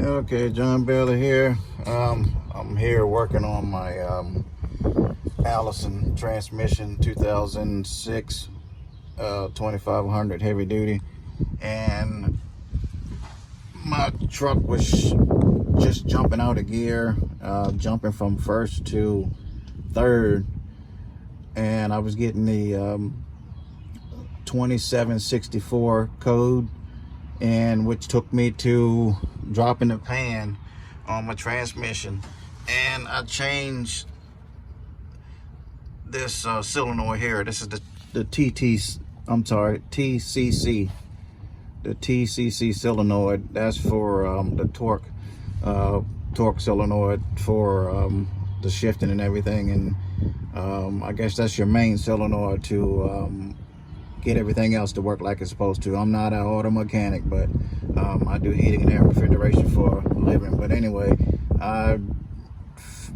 Okay, John Bailey here. I'm here working on my Allison transmission 2006 2500 heavy duty, and my truck was just jumping out of gear, jumping from first to third, and I was getting the 2764 code, and which took me to dropping the pan on my transmission. And I changed this solenoid here. This is the TCC, the TCC solenoid. That's for the torque solenoid for the shifting and everything. And I guess that's your main solenoid to get everything else to work like it's supposed to. I'm not an auto mechanic, but I do heating and air refrigeration for a living. But anyway, I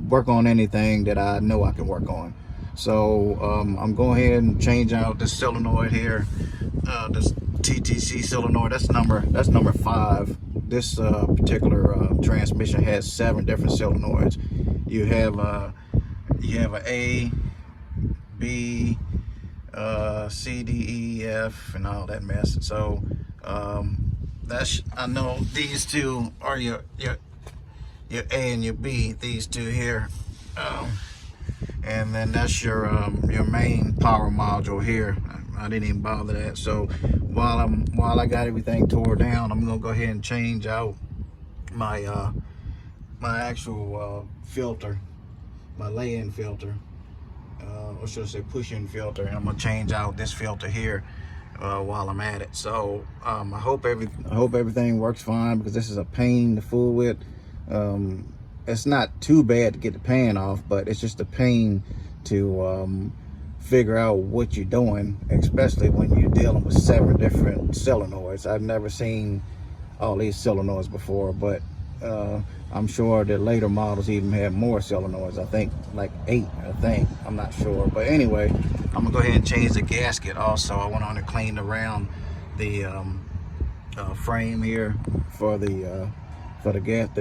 work on anything that I know I can work on. So I'm going ahead and change out this solenoid here, this TTC solenoid. That's number 5. This particular transmission has 7 different solenoids. You have a A, B, C, D, E, F, and all that mess. So I know these two are your A and your B. These two here, and then that's your main power module here. I didn't even bother that. So while I got everything tore down, I'm gonna go ahead and change out my my actual filter, my lay-in filter. Or should I say push-in filter, and I'm gonna change out this filter here while I'm at it. So I hope everything works fine, because this is a pain to fool with. It's not too bad to get the pan off, but it's just a pain to figure out what you're doing, especially when you're dealing with 7 different solenoids. I've never seen all these solenoids before, but I'm sure that later models even have more solenoids. I think like 8, I'm not sure. But anyway, I'm gonna go ahead and change the gasket also. I went on and cleaned around the frame here for the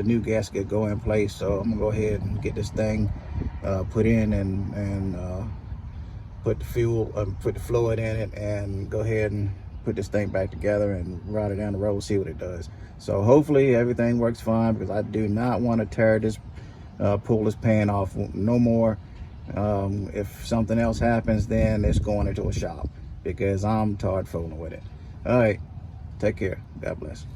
new gasket go in place. So I'm gonna go ahead and get this thing put in and put the fluid in it, and go ahead and put this thing back together and ride it down the road, see what it does. So hopefully everything works fine, because I do not want to tear this, pull this pan off no more. If something else happens, then it's going into a shop, because I'm tired fooling with it. All right, take care. God bless.